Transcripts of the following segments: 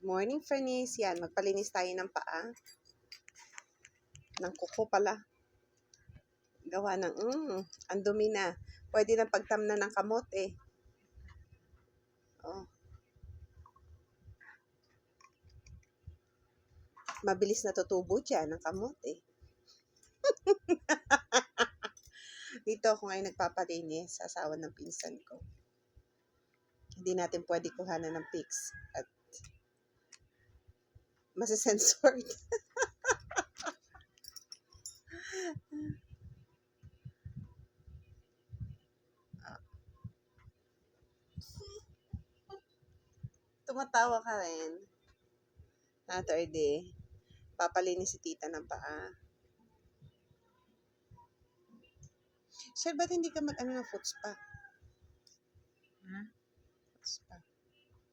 Morning, Fernice. Yan, magpalinis tayo ng paa. Ng kuko pala. Gawa ng, ang dumi na. Pwede na pagtamna ng kamote. Oh. Mabilis na tutubo dyan ng kamote. Dito ako ngayon nagpapalinis sa asawa ng pinsan ko. Hindi natin pwede kuhanan ng pics at masisensored. Tumatawa ka rin. Saturday, papalinis si tita ng paa. Sir, ba't hindi ka mag-ano ng foot spa? Ha? Foot spa.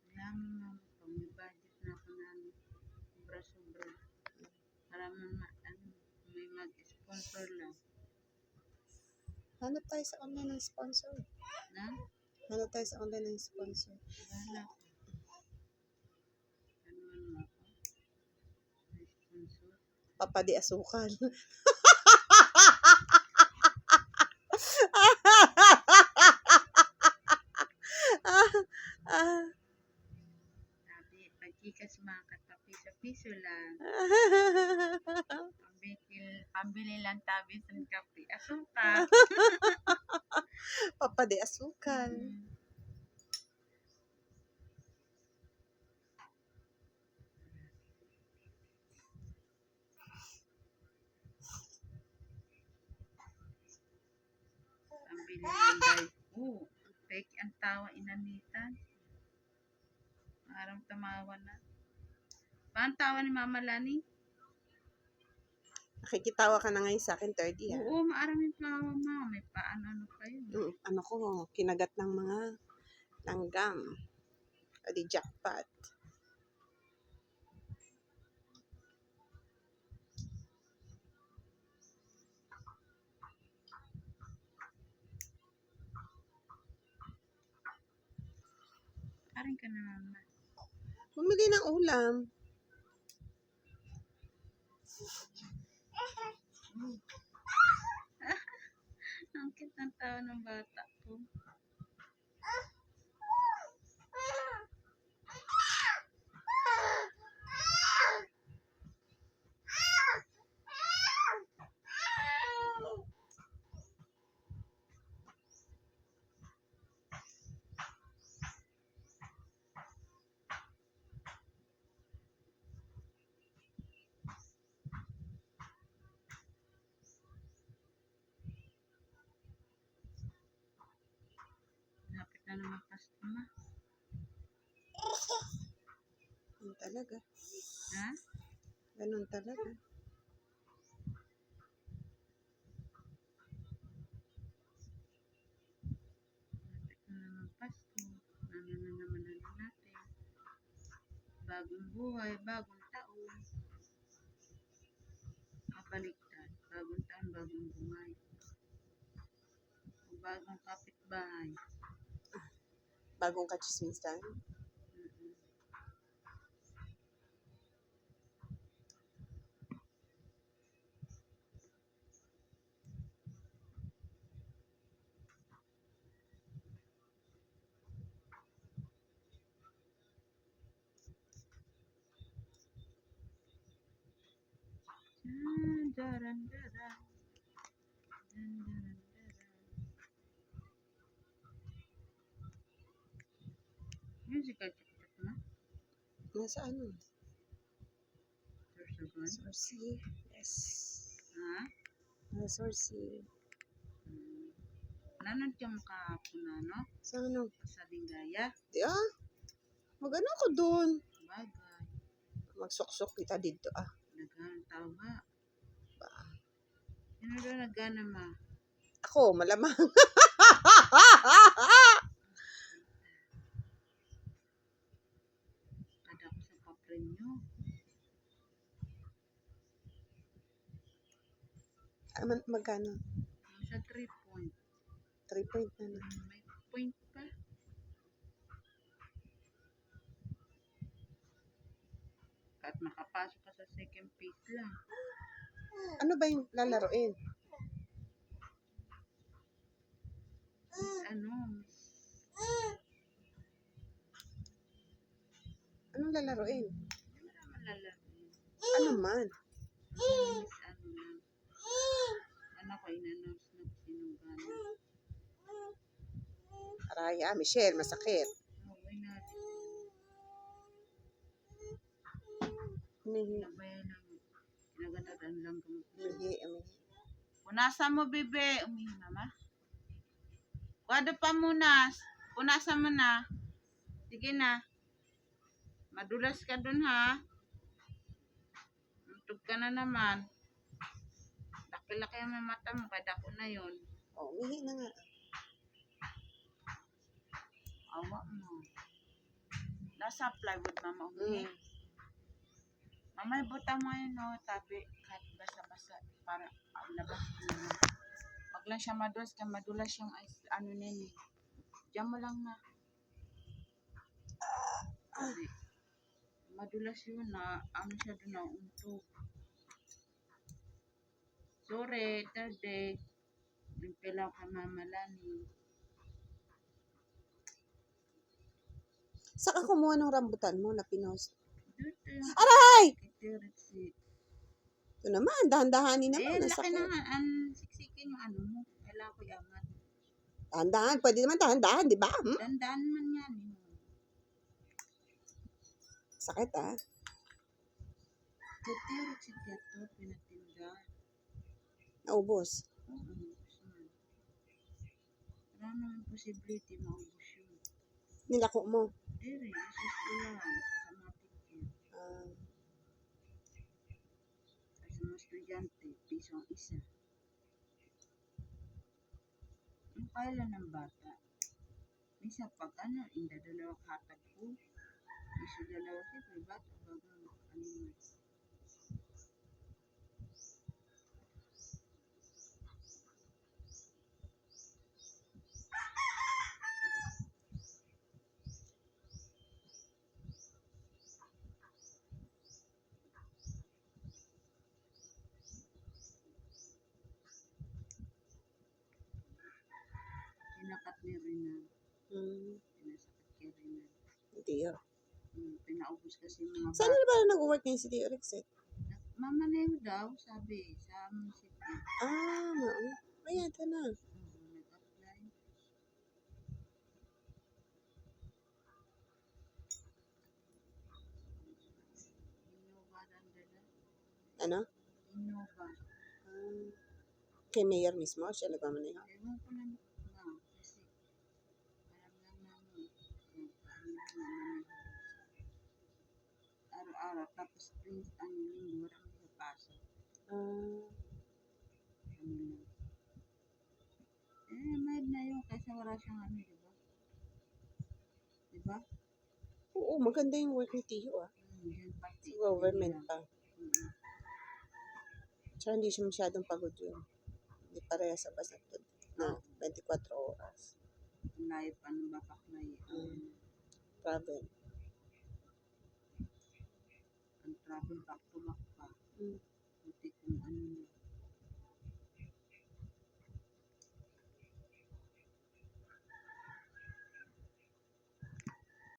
Kaya mo may budget na ako na sobra-sobra. Para may mag-sponsor lang. Hanap tayo sa online ng sponsor. Na? Hanap tayo sa online ng sponsor. Wala ko. Ano ako? May sponsor. Papadi asukal. Sabi, pagkikas makatapi sa piso lang. Pambili lang tabi sa kape. Asuka. Papadi asukal. Pambili lang guys. Fake ang tawa inanitan. Parang tamawa na. Paano tawa ni Mama Lani? Nakikitawa ka na ngayon sa akin, 30 ha? Oo, maraming tawa ma. May paano kayo. Ano ko, kinagat ng mga langgam. O di jackpot. Aring ka na Mama. Bumili ng ulam. Ang cute ng tawa ng bata ko. Lapit na naman customer. Ganun talaga. Ha? Ganun talaga. Lapit na naman Pasko. Ano na naman natin. Bagong buhay, bagong taon. Mabaliktad. Bagong taon, bagong buhay. O bagong kapitbahay. Bagong kachismisan. Musical TikTok na? Nasa ano? Sorsogon? Sorcy. Yes. Ha? Nasa Sorcy. Nanood ka mo kahapon na, no? Sa ano? Sa Lingaya? Di mag-ano ko doon. Bagay. Magsuksok kita dito Naghanang tao nga. Ba? Sino daw nagana ma? Ako, malamang. Kada ko sa paprin nyo. Magkano? Sa 3 point. 3 point na na. May point pa. makapasok ka sa second phase lang. Ano ba yung lalaroin? Ano, Anong lalaroin? hindi mo naman lalaki. Ano man? Miss ano lang. Ano ko, inannounce na sinong gano'n. Aray, Michelle, masakit. Okay natin. Umihi, Nabayan lang. Kinagandaan lang kami. umihi. Punasan mo, bebe. Umihi, mama. Kuwado pa muna. Punasan mo na. Sige na. Madulas ka dun, ha? Matug ka na naman. Laki-laki ang may mata mo. Kaya dako na yun. Oh, umihi na nga. Awa mo. Nasa plywood, mama. Umihi. Mm. Mama, ibuta mo yun, no? Tabi. Kahit basa-basa. Para labas mo. Wag lang siya madulas. Kaya madulas yung ano nini. Diyan mo lang na. Sabi. Madulas yun na. Ano siya doon na untog. Sorry, third day. Nagpilaw ka mamalani. Saka kumuha ng rambutan mo na pinost. Dito yung Aray! kitiritsi. Ito naman, dahan-dahanin naman. Eh, Ang laki sakit. na nga. Ang siksikin yung ano mo. Kailangan ko yaman. Dahan-dahan. Pwede naman dahan-dahan, di ba? Hmm? Dandaan man yan. Sakit, ah. Kitiritsi dito, pinatinda. Naubos. Oo, ubus man. Wala naman posibility maubos yun. Nilako mo. Dere, sa eskwelahan. Sa mga teacher. Ah, Sa mga estudyante, piso ang isa. Yung kailan ng bata. Minsan pag ano, inda dalawa katag ko. Piso dalawa siyempre, bata baga ano man. Pinakat ni Rina. Pinasakit kay Rina. hindi yun. Pinaubos kasi mga Saan na ba nag-work ngayon si Tio Rex? Mamaneho daw, sabi, sa munisipyo. Ah, ayan, ito na. Nag-apply. Innova lang dala. Ano? Innova. Ah, kay Mayor mismo, siya nagmamaneho. Ewan ko lang nga, kasi alam lang namin, araw-araw, tapos ano linggo, marami sa pasok. Ah, Ano lang. Mahid na yun, kaysa wala siyang ano, diba? Diba? oo, maganda yung work ni Tio, ah. Diyan pati. Sa government pa. Mm. Tsaka hindi siya masyadong pagod yun. Hindi pareha sa basta na 24 oras. Ang layo pa ng bapak na yun. Travel. Ang travel back to back pa. Mm. Buti kung ano na.